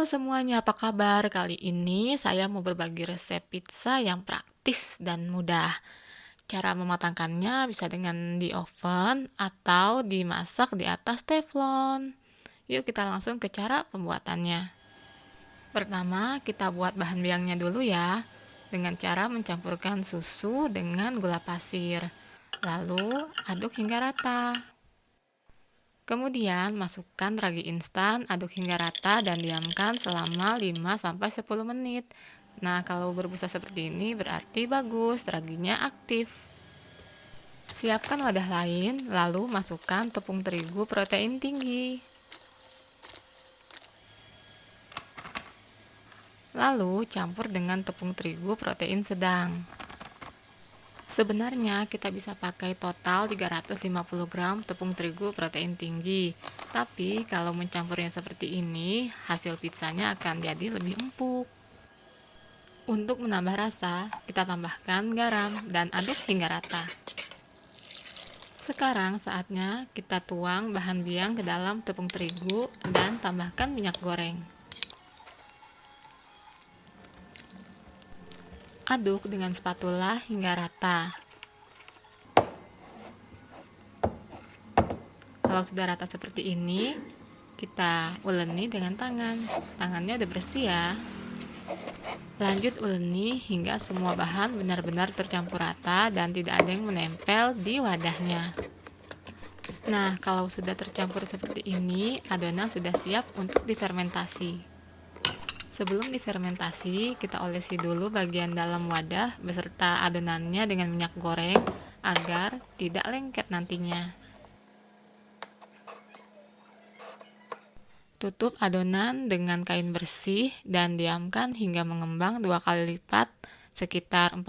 semuanya, apa kabar? Kali ini saya mau berbagi resep pizza yang praktis dan mudah. Cara mematangkannya bisa dengan di oven atau dimasak di atas teflon. Yuk kita langsung ke cara pembuatannya. Pertama, kita buat bahan biangnya dulu ya, dengan cara mencampurkan susu dengan gula pasir. Lalu aduk hingga rata. Kemudian masukkan ragi instan, aduk hingga rata dan diamkan selama 5-10 menit. Nah, kalau berbusa seperti ini berarti bagus, raginya aktif. Siapkan wadah lain, lalu masukkan tepung terigu protein tinggi. Lalu campur dengan tepung terigu protein sedang. Sebenarnya kita bisa pakai total 350 gram tepung terigu protein tinggi. Tapi kalau mencampurnya seperti ini, hasil pizzanya akan jadi lebih empuk. Untuk menambah rasa, kita tambahkan garam dan aduk hingga rata. Sekarang saatnya kita tuang bahan biang ke dalam tepung terigu dan tambahkan minyak goreng. Aduk dengan spatula hingga rata. Kalau sudah rata seperti ini, kita uleni dengan tangan. Tangannya udah bersih ya. Lanjut uleni hingga semua bahan benar-benar tercampur rata dan tidak ada yang menempel di wadahnya. Nah, kalau sudah tercampur seperti ini, adonan sudah siap untuk difermentasi. Sebelum difermentasi, kita olesi dulu bagian dalam wadah beserta adonannya dengan minyak goreng agar tidak lengket nantinya. Tutup adonan dengan kain bersih dan diamkan hingga mengembang 2 kali lipat sekitar 40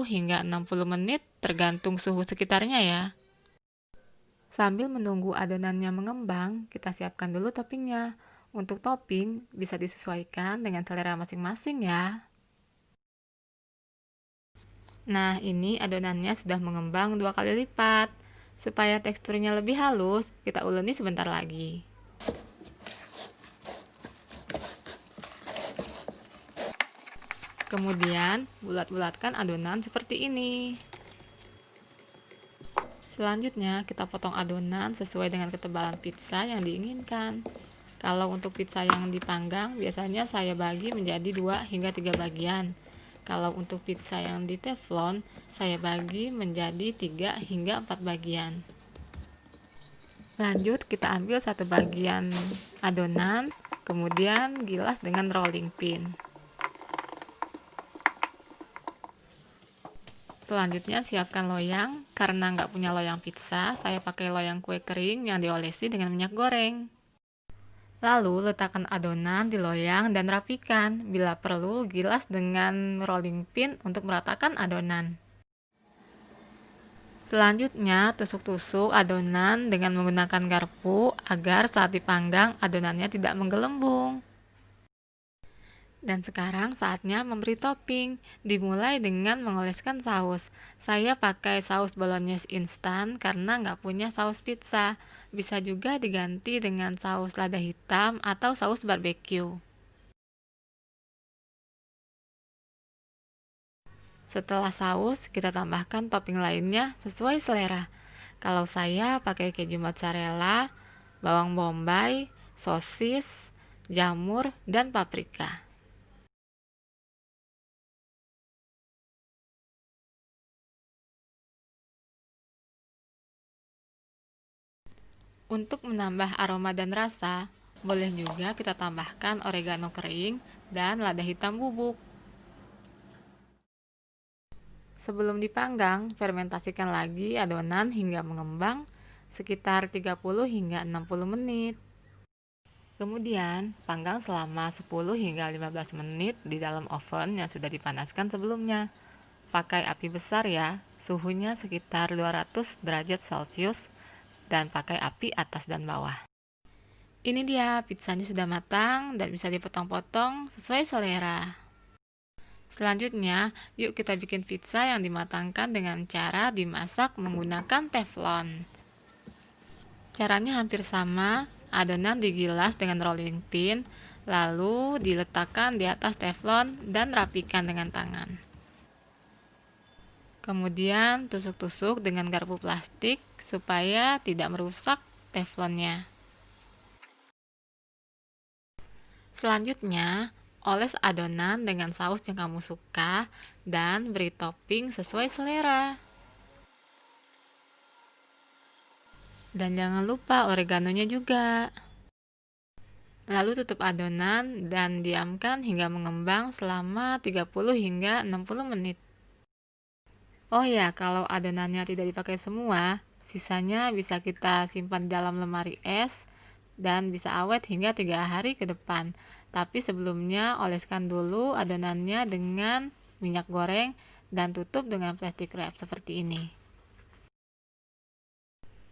hingga 60 menit tergantung suhu sekitarnya ya. Sambil menunggu adonannya mengembang, kita siapkan dulu toppingnya. Untuk topping bisa disesuaikan dengan selera masing-masing ya. Nah, ini adonannya sudah mengembang 2 kali lipat. Supaya teksturnya lebih halus, kita uleni sebentar lagi. Kemudian, bulat-bulatkan adonan seperti ini. Selanjutnya, kita potong adonan sesuai dengan ketebalan pizza yang diinginkan. Kalau untuk pizza yang dipanggang, biasanya saya bagi menjadi 2 hingga 3 bagian. Kalau untuk pizza yang di teflon, saya bagi menjadi 3 hingga 4 bagian. Lanjut, kita ambil satu bagian adonan, kemudian gilas dengan rolling pin. Selanjutnya siapkan loyang. Karena nggak punya loyang pizza, saya pakai loyang kue kering yang diolesi dengan minyak goreng. Lalu letakkan adonan di loyang dan rapikan. Bila perlu, gilas dengan rolling pin untuk meratakan adonan. Selanjutnya, tusuk-tusuk adonan dengan menggunakan garpu agar saat dipanggang adonannya tidak menggelembung. Dan sekarang saatnya memberi topping. Dimulai dengan mengoleskan saus. Saya pakai saus bolognese instan karena nggak punya saus pizza. Bisa juga diganti dengan saus lada hitam atau saus barbeque. Setelah saus, kita tambahkan topping lainnya sesuai selera. Kalau saya pakai keju mozzarella, bawang bombay, sosis, jamur, dan paprika. Untuk menambah aroma dan rasa, boleh juga kita tambahkan oregano kering dan lada hitam bubuk. Sebelum dipanggang, fermentasikan lagi adonan hingga mengembang sekitar 30 hingga 60 menit. Kemudian, panggang selama 10 hingga 15 menit di dalam oven yang sudah dipanaskan sebelumnya. Pakai api besar ya, suhunya sekitar 200 derajat Celcius dan pakai api atas dan bawah. Ini dia, pizzanya sudah matang dan bisa dipotong-potong sesuai selera. Selanjutnya, yuk kita bikin pizza yang dimatangkan dengan cara dimasak menggunakan teflon. Caranya hampir sama, adonan digilas dengan rolling pin, Lalu diletakkan di atas teflon dan rapikan dengan tangan. Kemudian tusuk-tusuk dengan garpu plastik supaya tidak merusak teflonnya. Selanjutnya, oles adonan dengan saus yang kamu suka dan beri topping sesuai selera. Dan jangan lupa oreganonya juga. Lalu tutup adonan dan diamkan hingga mengembang selama 30 hingga 60 menit. Oh ya, kalau adonannya tidak dipakai semua, sisanya bisa kita simpan di dalam lemari es dan bisa awet hingga 3 hari ke depan. Tapi sebelumnya oleskan dulu adonannya dengan minyak goreng dan tutup dengan plastik wrap seperti ini.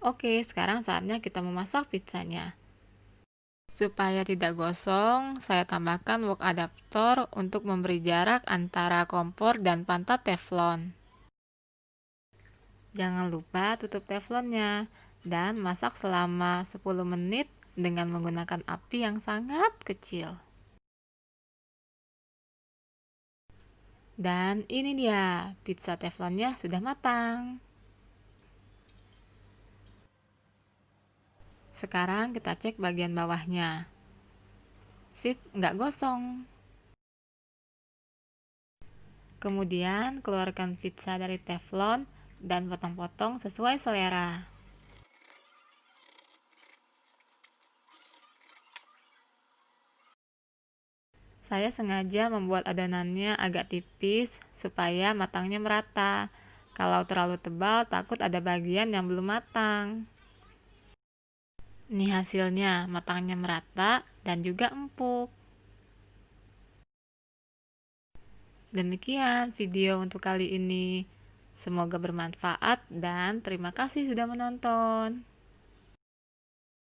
Oke, sekarang saatnya kita memasak pizzanya. Supaya tidak gosong, saya tambahkan wok adaptor untuk memberi jarak antara kompor dan pantat teflon. Jangan lupa tutup teflonnya dan masak selama 10 menit dengan menggunakan api yang sangat kecil. Dan ini dia, pizza teflonnya sudah matang. Sekarang kita cek bagian bawahnya. Sip, nggak gosong. Kemudian keluarkan pizza dari teflon dan potong-potong sesuai selera. Saya sengaja membuat adonannya agak tipis supaya matangnya merata. Kalau terlalu tebal, takut ada bagian yang belum matang. Ini hasilnya, matangnya merata dan juga empuk. Demikian video untuk kali ini. Semoga bermanfaat dan terima kasih sudah menonton.